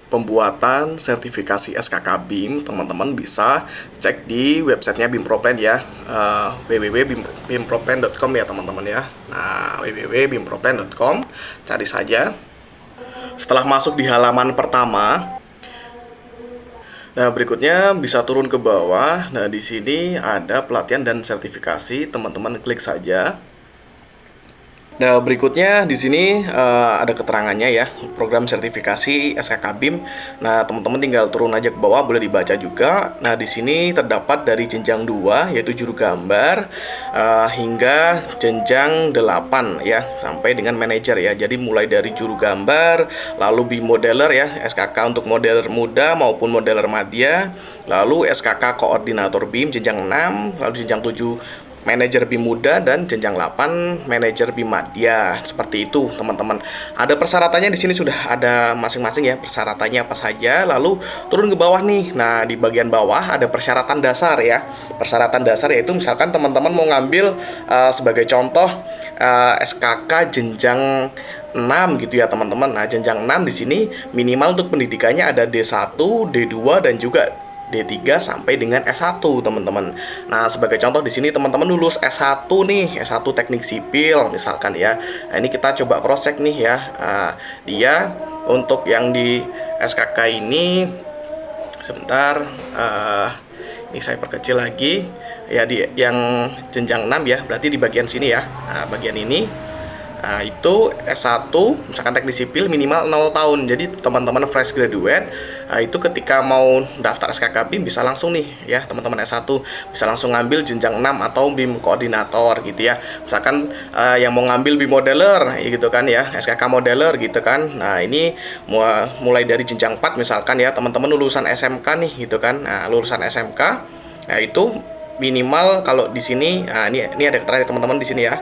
pembuatan sertifikasi SKK BIM, teman-teman bisa cek di websitenya BIMPROPLAN ya, www.bimproplan.com ya teman-teman ya. Nah, www.bimproplan.com, cari saja. Setelah masuk di halaman pertama, nah berikutnya bisa turun ke bawah. Nah di sini ada pelatihan dan sertifikasi, teman-teman klik saja. Nah, berikutnya di sini ada keterangannya ya, program sertifikasi SKK BIM. Nah, teman-teman tinggal turun aja ke bawah, boleh dibaca juga. Nah, di sini terdapat dari jenjang 2 yaitu juru gambar hingga jenjang 8 ya, sampai dengan manajer ya. Jadi mulai dari juru gambar, lalu BIM modeler ya, SKK untuk modeler muda maupun modeler madya, lalu SKK koordinator BIM jenjang 6, lalu jenjang 7 manajer BIM muda, dan jenjang 8 manajer BIM madya. Seperti itu, teman-teman. Ada persyaratannya di sini sudah ada masing-masing ya, persyaratannya apa saja. Lalu turun ke bawah nih. Nah, di bagian bawah ada persyaratan dasar ya. Persyaratan dasar yaitu misalkan teman-teman mau ngambil sebagai contoh SKK jenjang 6 gitu ya, teman-teman. Nah, jenjang 6 di sini minimal untuk pendidikannya ada D1, D2 dan juga D3 sampai dengan S1, teman-teman. Nah, sebagai contoh di sini teman-teman lulus S1 nih, S1 Teknik Sipil misalkan ya. Nah, ini kita coba cross check nih ya. Dia untuk yang di SKK ini sebentar, ini saya perkecil lagi ya, di yang jenjang 6 ya, berarti di bagian sini ya. Nah, bagian ini itu S1 misalkan teknik sipil minimal 0 tahun. Jadi teman-teman fresh graduate itu ketika mau daftar SKK BIM bisa langsung nih ya, teman-teman S1 bisa langsung ngambil jenjang 6 atau BIM koordinator gitu ya. Misalkan yang mau ngambil BIM modeler gitu kan ya, SKK modeler gitu kan. Nah, ini mulai dari jenjang 4 misalkan ya, teman-teman lulusan SMK nih gitu kan. Nah, lulusan SMK, nah itu minimal kalau di sini, ini ada keterangan teman-teman di sini ya.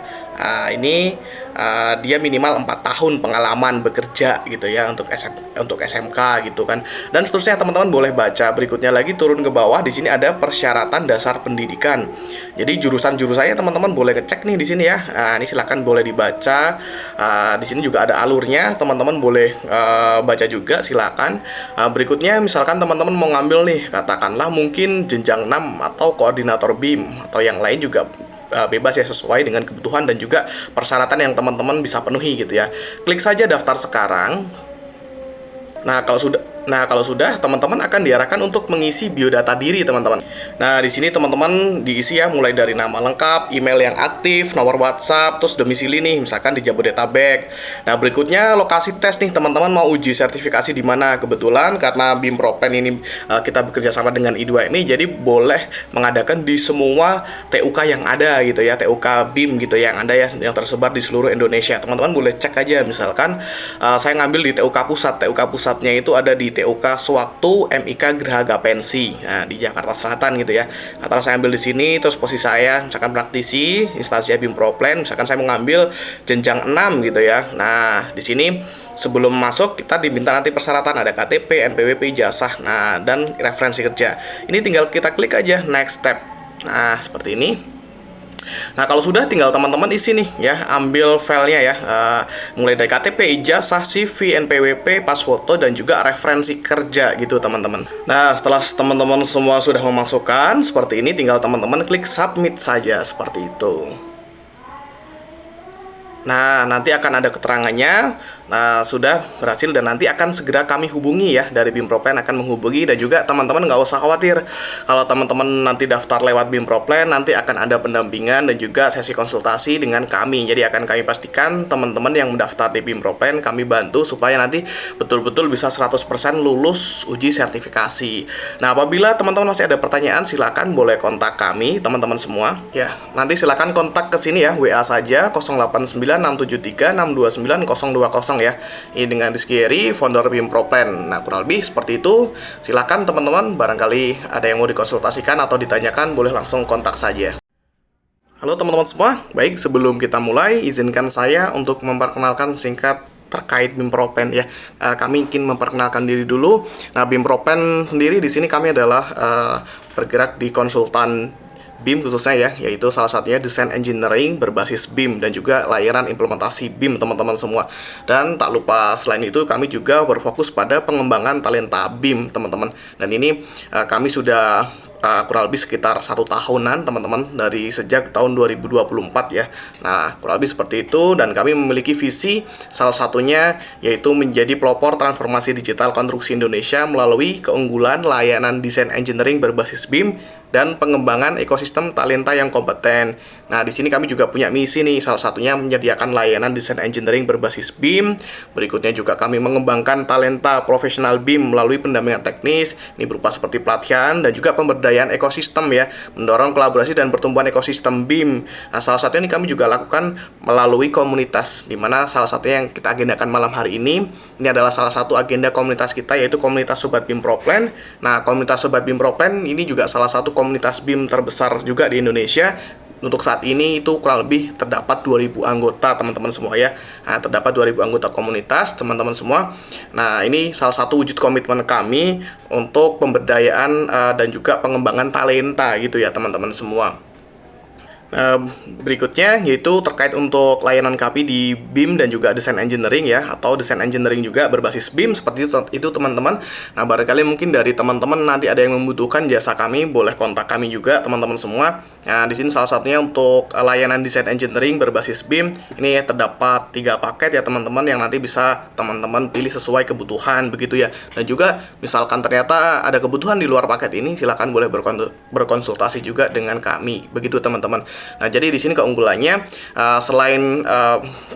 Ini dia minimal 4 tahun pengalaman bekerja gitu ya untuk SMK gitu kan. Dan seterusnya teman-teman boleh baca. Berikutnya lagi turun ke bawah, di sini ada persyaratan dasar pendidikan. Jadi jurusan-jurusannya teman-teman boleh ngecek nih di sini ya. Ini silakan boleh dibaca. Di sini juga ada alurnya, teman-teman boleh baca juga, silakan. Berikutnya misalkan teman-teman mau ngambil nih, katakanlah mungkin jenjang 6 atau koordinator BIM atau yang lain juga bebas ya, sesuai dengan kebutuhan dan juga persyaratan yang teman-teman bisa penuhi gitu ya. Klik saja daftar sekarang. Nah, kalau sudah teman-teman akan diarahkan untuk mengisi biodata diri, teman-teman. Nah, di sini teman-teman diisi ya, mulai dari nama lengkap, email yang aktif, nomor WhatsApp, terus domisili nih, misalkan di Jabodetabek. Nah, berikutnya lokasi tes nih, teman-teman mau uji sertifikasi di mana? Kebetulan karena BIMPROPLAN ini kita bekerja sama dengan I2MI, jadi boleh mengadakan di semua TUK yang ada gitu ya, TUK BIM gitu yang ada ya, yang tersebar di seluruh Indonesia. Teman-teman boleh cek aja, misalkan saya ngambil di TUK pusat. TUK pusatnya itu ada di TUK Sewaktu MIK Geraha Pensi, nah di Jakarta Selatan gitu ya. Katakanlah saya ambil di sini, terus posisi saya misalkan praktisi instansi BIMPROPLAN, misalkan saya mau ngambil jenjang 6 gitu ya. Nah, di sini sebelum masuk kita diminta nanti persyaratan, ada KTP, NPWP, ijazah, nah dan referensi kerja. Ini tinggal kita klik aja next step. Nah, seperti ini. Nah, kalau sudah tinggal teman-teman isi nih ya, ambil filenya ya, mulai dari KTP, ijazah, CV, NPWP, pas foto, dan juga referensi kerja gitu teman-teman. Nah, setelah teman-teman semua sudah memasukkan seperti ini, tinggal teman-teman klik submit saja seperti itu. Nah, nanti akan ada keterangannya. Nah, sudah berhasil dan nanti akan segera kami hubungi ya, dari BIMPROPLAN akan menghubungi. Dan juga teman-teman nggak usah khawatir, kalau teman-teman nanti daftar lewat BIMPROPLAN, nanti akan ada pendampingan dan juga sesi konsultasi dengan kami. Jadi akan kami pastikan teman-teman yang mendaftar di BIMPROPLAN, kami bantu supaya nanti betul-betul bisa 100% lulus uji sertifikasi. Nah, apabila teman-teman masih ada pertanyaan, silakan boleh kontak kami teman-teman semua ya. Nanti silakan kontak ke sini ya, WA saja 089673629020 ya. Ini dengan Rizky Heri, founder BIMPROPLAN. Nah, kurang lebih seperti itu. Silakan teman-teman, barangkali ada yang mau dikonsultasikan atau ditanyakan, boleh langsung kontak saja. Halo teman-teman semua. Baik, sebelum kita mulai, izinkan saya untuk memperkenalkan singkat terkait BIMPROPLAN ya. Kami ingin memperkenalkan diri dulu. Nah, BIMPROPLAN sendiri di sini kami adalah bergerak di konsultan BIM khususnya ya, yaitu salah satunya desain engineering berbasis BIM dan juga layanan implementasi BIM teman-teman semua. Dan tak lupa selain itu kami juga berfokus pada pengembangan talenta BIM teman-teman. Dan ini kami sudah kurang lebih sekitar 1 tahunan teman-teman, dari sejak tahun 2024 ya. Nah, kurang lebih seperti itu, dan kami memiliki visi salah satunya yaitu menjadi pelopor transformasi digital konstruksi Indonesia melalui keunggulan layanan desain engineering berbasis BIM dan pengembangan ekosistem talenta yang kompeten. Nah, di sini kami juga punya misi nih, salah satunya menyediakan layanan desain engineering berbasis BIM. Berikutnya juga kami mengembangkan talenta profesional BIM melalui pendampingan teknis, ini berupa seperti pelatihan dan juga pemberdayaan ekosistem ya, mendorong kolaborasi dan pertumbuhan ekosistem BIM. Nah, salah satunya ini kami juga lakukan melalui komunitas, di mana salah satunya yang kita agendakan malam hari ini adalah salah satu agenda komunitas kita, yaitu komunitas Sobat BIM Proplan. Nah, komunitas Sobat BIM Proplan ini juga salah satu komunitas BIM terbesar juga di Indonesia. Untuk saat ini itu kurang lebih terdapat 2000 anggota teman-teman semua ya. Nah, terdapat 2000 anggota komunitas teman-teman semua. Nah, ini salah satu wujud komitmen kami untuk pemberdayaan dan juga pengembangan talenta gitu ya teman-teman semua. Berikutnya yaitu terkait untuk layanan kami di BIM dan juga desain engineering ya, atau desain engineering juga berbasis BIM seperti itu teman-teman. Nah, barangkali mungkin dari teman-teman nanti ada yang membutuhkan jasa kami, boleh kontak kami juga teman-teman semua. Nah, di sini salah satunya untuk layanan desain engineering berbasis BIM ini ya, terdapat 3 paket ya teman-teman, yang nanti bisa teman-teman pilih sesuai kebutuhan begitu ya. Dan juga misalkan ternyata ada kebutuhan di luar paket ini, silakan boleh berkonsultasi juga dengan kami begitu teman-teman. Nah, jadi di sini keunggulannya selain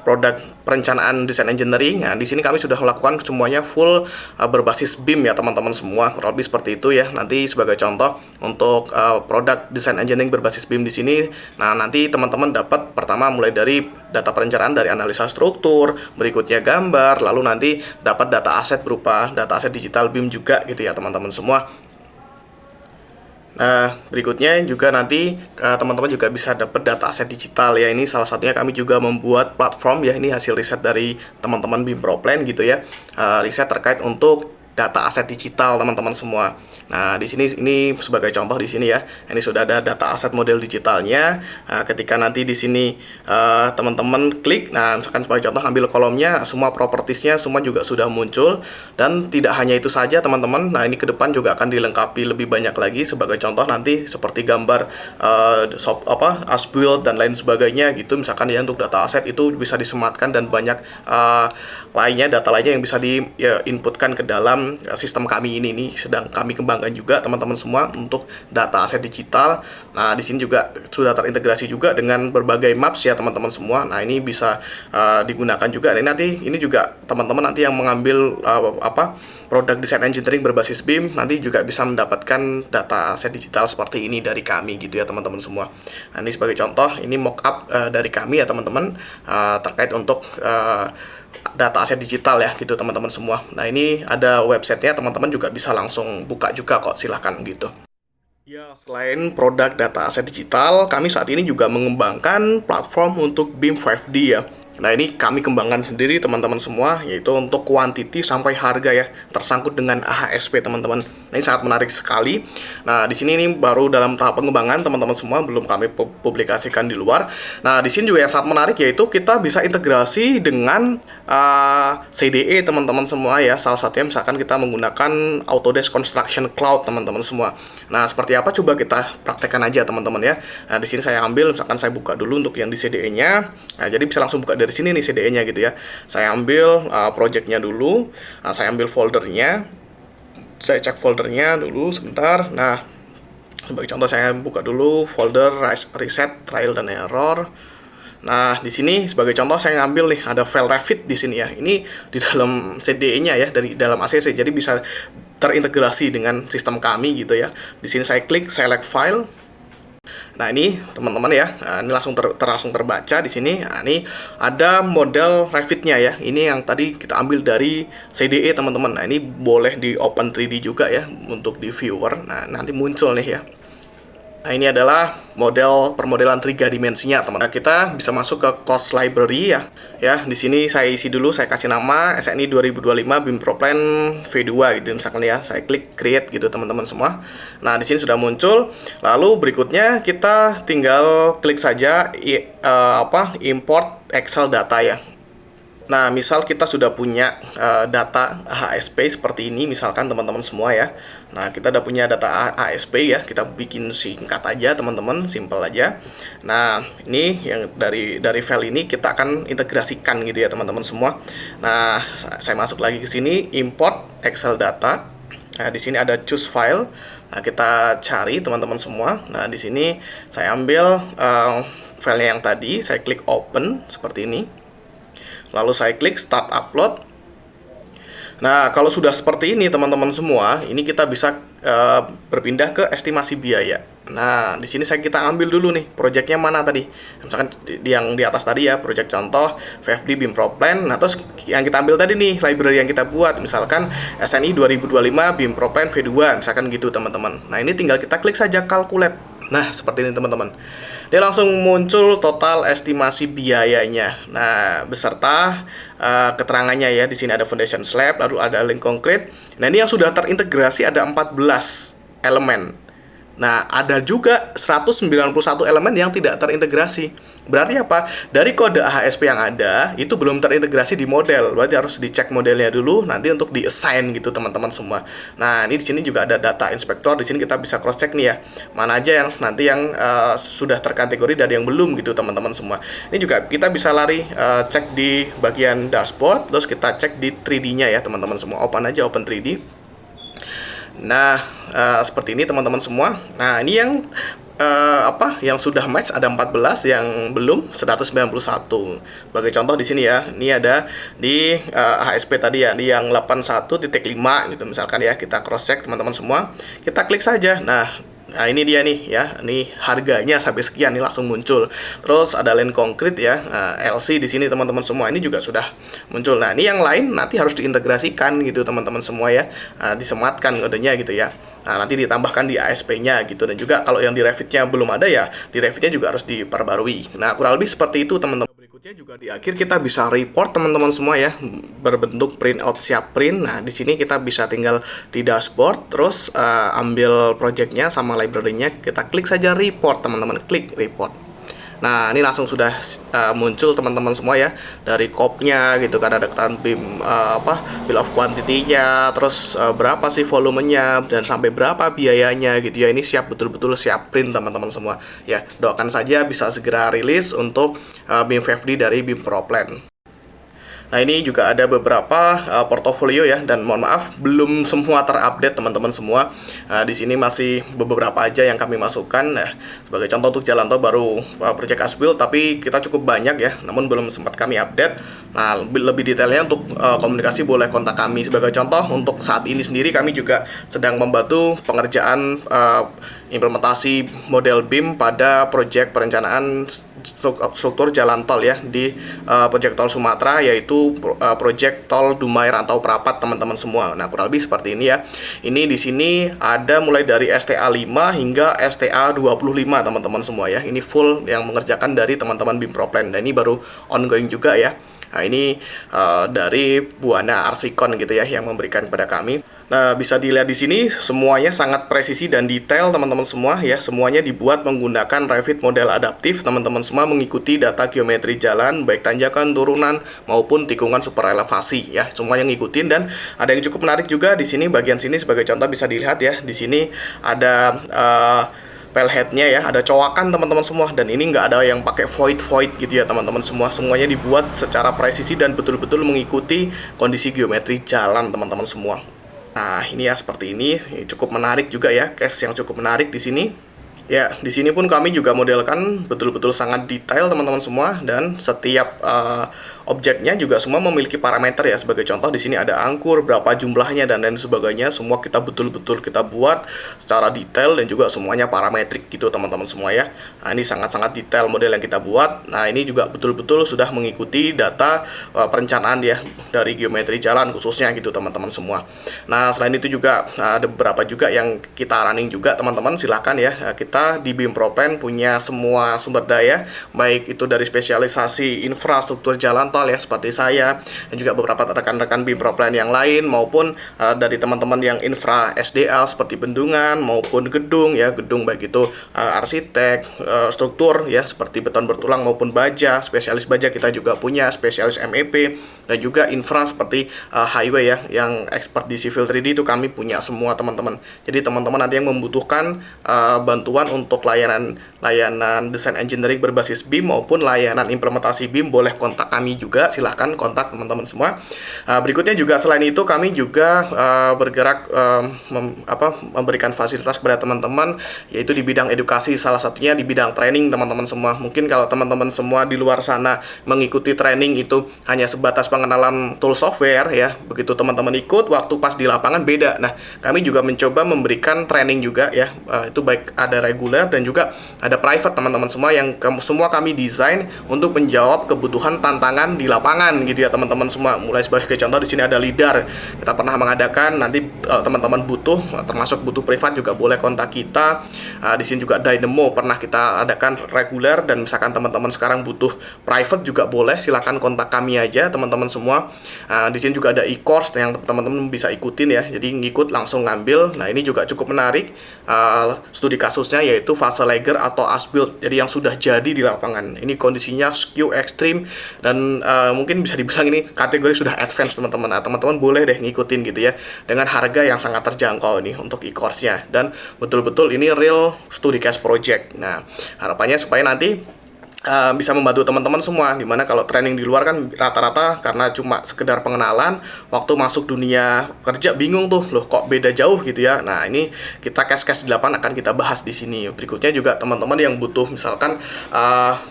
produk perencanaan desain engineering, nah di sini kami sudah melakukan semuanya full berbasis BIM ya teman-teman semua, kurang lebih seperti itu ya. Nanti sebagai contoh untuk produk desain engineering berbasis BIM di sini, nah nanti teman-teman dapat pertama mulai dari data perencanaan dari analisa struktur, berikutnya gambar, lalu nanti dapat data aset berupa data aset digital BIM juga gitu ya teman-teman semua. Nah, berikutnya juga nanti teman-teman juga bisa dapat data aset digital ya. Ini salah satunya kami juga membuat platform ya. Ini hasil riset dari teman-teman BIM Proplan gitu ya. Riset terkait untuk data aset digital teman-teman semua. Nah, di sini ini sebagai contoh di sini ya. Ini sudah ada data aset model digitalnya. Nah, ketika nanti di sini teman-teman klik, nah misalkan sebagai contoh ambil kolomnya, semua propertiesnya semua juga sudah muncul. Dan tidak hanya itu saja teman-teman. Nah, ini ke depan juga akan dilengkapi lebih banyak lagi. Sebagai contoh nanti seperti gambar as build dan lain sebagainya gitu. Misalkan ya untuk data aset itu bisa disematkan dan banyak data lainnya yang bisa diinputkan ke dalam sistem kami ini nih, sedang kami kembangkan juga teman-teman semua untuk data aset digital. Nah, di sini juga sudah terintegrasi juga dengan berbagai maps ya teman-teman semua. Nah, ini bisa digunakan juga. Nah, nanti ini juga teman-teman nanti yang mengambil produk desain engineering berbasis BIM nanti juga bisa mendapatkan data aset digital seperti ini dari kami gitu ya teman-teman semua. Nah, ini sebagai contoh, ini mockup dari kami ya teman-teman terkait untuk data aset digital ya gitu teman-teman semua. Nah, ini ada websitenya, teman-teman juga bisa langsung buka juga kok, silahkan gitu. Ya, selain produk data aset digital, kami saat ini juga mengembangkan platform untuk BIM 5D ya. Nah, ini kami kembangkan sendiri teman-teman semua, yaitu untuk quantity sampai harga ya, tersangkut dengan AHSP teman-teman. Nah, ini sangat menarik sekali. Nah, di sini ini baru dalam tahap pengembangan teman-teman semua, belum kami publikasikan di luar. Nah, di sini juga yang sangat menarik yaitu kita bisa integrasi dengan CDE teman-teman semua ya. Salah satunya misalkan kita menggunakan Autodesk Construction Cloud teman-teman semua. Nah, seperti apa coba kita praktekkan aja teman-teman ya. Nah, di sini saya ambil, misalkan saya buka dulu untuk yang di CDE-nya. Nah, jadi bisa langsung buka dari sini nih CDE-nya gitu ya. Saya ambil project-nya dulu. Nah, saya ambil foldernya. Saya cek foldernya dulu sebentar. Nah, sebagai contoh saya buka dulu folder reset trial dan error. Nah, di sini sebagai contoh saya ngambil nih ada file Revit di sini ya. Ini di dalam CDE-nya ya, dari dalam ACC. Jadi bisa terintegrasi dengan sistem kami gitu ya. Di sini saya klik select file. Nah, ini teman-teman ya, ini langsung langsung terbaca di sini. Nah, ini ada model Revit-nya ya. Ini yang tadi kita ambil dari CDE teman-teman. Nah, ini boleh di Open 3D juga ya untuk di viewer. Nah, nanti muncul nih ya. Nah, ini adalah model permodelan 3 dimensinya, teman. Nah, kita bisa masuk ke course library ya. Ya, di sini saya isi dulu, saya kasih nama SNI 2025 BIM Proplan V2 gitu misalkan ya. Saya klik create gitu, teman-teman semua. Nah, di sini sudah muncul. Lalu berikutnya kita tinggal klik saja import Excel data ya. Nah, misal kita sudah punya data HSP seperti ini, misalkan teman-teman semua ya. Nah, kita udah punya data HSP ya, kita bikin singkat aja teman-teman, simple aja. Nah, ini yang dari file ini kita akan integrasikan gitu ya teman-teman semua. Nah, saya masuk lagi ke sini, import Excel data. Nah, di sini ada choose file. Nah, kita cari teman-teman semua. Nah, di sini saya ambil filenya yang tadi, saya klik open seperti ini. Lalu saya klik start upload. Nah, kalau sudah seperti ini teman-teman semua, ini kita bisa berpindah ke estimasi biaya. Nah, di sini kita ambil dulu nih, proyeknya mana tadi. Misalkan yang di atas tadi ya, proyek contoh VFD BIM Proplan. Nah, terus yang kita ambil tadi nih, library yang kita buat, misalkan SNI 2025 BIM Proplan V2, misalkan gitu teman-teman. Nah, ini tinggal kita klik saja calculate. Nah, seperti ini teman-teman. Dia langsung muncul total estimasi biayanya. Nah, beserta keterangannya ya. Di sini ada foundation slab, lalu ada link konkret. Nah, ini yang sudah terintegrasi ada 14 elemen. Nah, ada juga 191 elemen yang tidak terintegrasi. Berarti apa? Dari kode HSP yang ada, itu belum terintegrasi di model. Berarti harus dicek modelnya dulu, nanti untuk di-assign gitu teman-teman semua. Nah, ini di sini juga ada data inspector. Di sini kita bisa cross-check nih ya. Mana aja yang nanti yang sudah terkategori dari yang belum gitu teman-teman semua. Ini juga kita bisa lari cek di bagian dashboard, terus kita cek di 3D-nya ya teman-teman semua. Open aja, open 3D. Nah, seperti ini teman-teman semua. Nah, ini yang yang sudah match ada 14, yang belum 191. Sebagai contoh di sini ya, ini ada di HSP tadi ya, di yang 81.5 gitu misalkan ya. Kita cross check teman-teman semua. Kita klik saja. Nah, ini dia nih ya, ini harganya sampai sekian nih langsung muncul. Terus ada line konkret ya, LC di sini teman-teman semua, ini juga sudah muncul. Nah, ini yang lain nanti harus diintegrasikan gitu teman-teman semua ya, disematkan kodenya gitu ya. Nah, nanti ditambahkan di ASP-nya gitu, dan juga kalau yang di Revit-nya belum ada ya, di Revit-nya juga harus diperbarui. Nah, kurang lebih seperti itu teman-teman. Berikutnya juga di akhir kita bisa report teman-teman semua ya, berbentuk printout siap print. Nah, di sini kita bisa tinggal di dashboard, terus ambil projectnya sama library-nya, kita klik saja report teman-teman, klik report. Nah, ini langsung sudah muncul teman-teman semua ya, dari scope-nya gitu kan, ada keterangan BIM bill of quantity-nya, terus berapa sih volumenya, dan sampai berapa biayanya gitu ya. Ini siap, betul-betul siap print teman-teman semua ya. Doakan saja bisa segera rilis untuk BIM VFD dari BIM Proplan. Nah, ini juga ada beberapa portofolio ya, dan mohon maaf belum semua terupdate teman-teman semua. Di sini masih beberapa aja yang kami masukkan. Nah, sebagai contoh untuk jalan tol baru project Asbuild, tapi kita cukup banyak ya, namun belum sempat kami update. Nah, lebih detailnya untuk komunikasi boleh kontak kami. Sebagai contoh untuk saat ini sendiri kami juga sedang membantu pengerjaan implementasi model BIM pada proyek perencanaan struktur jalan tol ya di proyek tol Sumatera, yaitu proyek tol Dumai Rantau Prapat teman-teman semua. Nah, kurang lebih seperti ini ya. Ini di sini ada mulai dari STA 5 hingga STA 25 teman-teman semua ya. Ini full yang mengerjakan dari teman-teman BIM Proplan. Dan ini baru ongoing juga ya. Nah, ini dari Buana Arsikon gitu ya yang memberikan kepada kami. Nah, bisa dilihat di sini semuanya sangat presisi dan detail teman-teman semua ya. Semuanya dibuat menggunakan Revit model adaptif. Teman-teman semua mengikuti data geometri jalan, baik tanjakan, turunan maupun tikungan super elevasi ya. Semua yang ngikutin, dan ada yang cukup menarik juga di sini, bagian sini sebagai contoh bisa dilihat ya. Di sini ada pelheadnya ya, ada cowakan teman-teman semua, dan ini nggak ada yang pakai void gitu ya teman-teman semua. Semuanya dibuat secara presisi dan betul-betul mengikuti kondisi geometri jalan teman-teman semua. Nah, ini ya seperti ini, cukup menarik juga ya, case yang cukup menarik di sini. Ya, di sini pun kami juga modelkan betul-betul sangat detail teman-teman semua, dan setiap objeknya juga semua memiliki parameter ya. Sebagai contoh di sini ada angkur, berapa jumlahnya dan lain sebagainya. Semua kita betul-betul kita buat secara detail dan juga semuanya parametrik gitu teman-teman semua ya. Nah, ini sangat-sangat detail model yang kita buat. Nah, ini juga betul-betul sudah mengikuti data perencanaan ya dari geometri jalan khususnya gitu teman-teman semua. Nah, selain itu juga ada beberapa juga yang kita running juga teman-teman. Silahkan ya, kita di BIM Proplan punya semua sumber daya, baik itu dari spesialisasi infrastruktur jalan tol ya seperti saya dan juga beberapa rekan-rekan BIM Proplan yang lain, maupun dari teman-teman yang infra SDL seperti bendungan maupun gedung ya, gedung baik itu arsitek, struktur ya seperti beton bertulang maupun baja, spesialis baja kita juga punya, spesialis MEP, dan juga infra seperti highway ya yang expert di civil 3D itu kami punya semua teman-teman. Jadi teman-teman nanti yang membutuhkan bantuan untuk layanan desain engineering berbasis BIM maupun layanan implementasi BIM, boleh kontak kami juga, silahkan kontak teman-teman semua. Berikutnya juga selain itu kami juga bergerak memberikan fasilitas kepada teman-teman, yaitu di bidang edukasi, salah satunya di bidang training teman-teman semua. Mungkin kalau teman-teman semua di luar sana mengikuti training itu hanya sebatas pengenalan tool software ya, begitu teman-teman ikut waktu pas di lapangan beda. Nah, kami juga mencoba memberikan training juga ya, itu baik ada reguler dan juga ada private teman-teman semua, yang semua kami desain untuk menjawab kebutuhan tantangan di lapangan gitu ya teman-teman semua. Mulai sebagai contoh di sini ada LIDAR, kita pernah mengadakan, nanti teman-teman butuh termasuk butuh privat juga boleh kontak kita. Di sini juga Dynamo pernah kita adakan reguler, dan misalkan teman-teman sekarang butuh private juga boleh, silakan kontak kami aja teman-teman semua. Di sini juga ada e-course yang teman-teman bisa ikutin ya, jadi ngikut langsung ngambil. Nah, ini juga cukup menarik studi kasusnya, yaitu fase lager atau as-built, jadi yang sudah jadi di lapangan. Ini kondisinya skew ekstrim dan mungkin bisa dibilang ini kategori sudah advance teman-teman. Nah, teman-teman boleh deh ngikutin gitu ya, dengan harga yang sangat terjangkau nih untuk e-course-nya, dan betul-betul ini real studi case project. Nah, harapannya supaya nanti bisa membantu teman-teman semua, dimana kalau training di luar kan rata-rata karena cuma sekedar pengenalan, waktu masuk dunia kerja bingung tuh, loh kok beda jauh gitu ya. Nah, ini kita case-case 8 akan kita bahas di sini. Berikutnya juga teman-teman yang butuh misalkan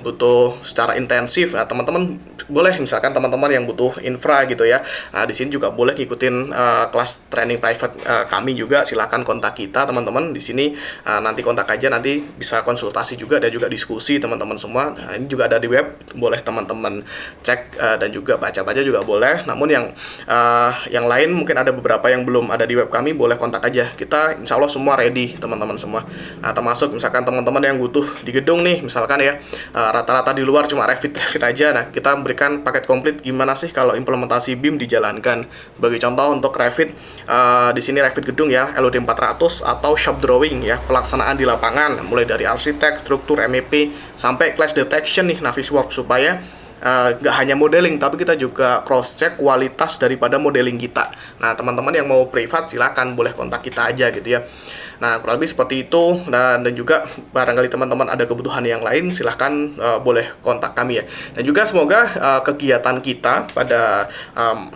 butuh secara intensif, nah teman-teman boleh, misalkan teman-teman yang butuh infra gitu ya, di sini juga boleh ngikutin kelas training private kami juga, silakan kontak kita teman-teman di sini. Nanti kontak aja, nanti bisa konsultasi juga dan juga diskusi teman-teman semua. Nah, ini juga ada di web, boleh teman-teman cek dan juga baca-baca juga boleh. Namun yang lain mungkin ada beberapa yang belum ada di web kami, boleh kontak aja. Kita insya Allah semua ready teman-teman semua. Nah, termasuk misalkan teman-teman yang butuh di gedung nih, misalkan ya rata-rata di luar cuma Revit aja. Nah, kita berikan paket komplit gimana sih kalau implementasi BIM dijalankan. Sebagai contoh untuk Revit, di sini Revit gedung ya, LOD 400 atau shop drawing ya, pelaksanaan di lapangan mulai dari arsitek, struktur, MEP sampai class detection nih, Navisworks, supaya nggak hanya modeling tapi kita juga cross check kualitas daripada modeling kita. Nah, teman-teman yang mau privat silakan boleh kontak kita aja gitu ya. Nah, kurang lebih seperti itu, dan juga barangkali teman-teman ada kebutuhan yang lain, silahkan boleh kontak kami ya. Dan juga semoga kegiatan kita pada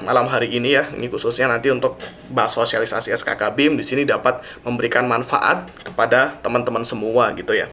malam hari ini ya, ini khususnya nanti untuk bahas sosialisasi SKK BIM di sini dapat memberikan manfaat kepada teman-teman semua gitu ya.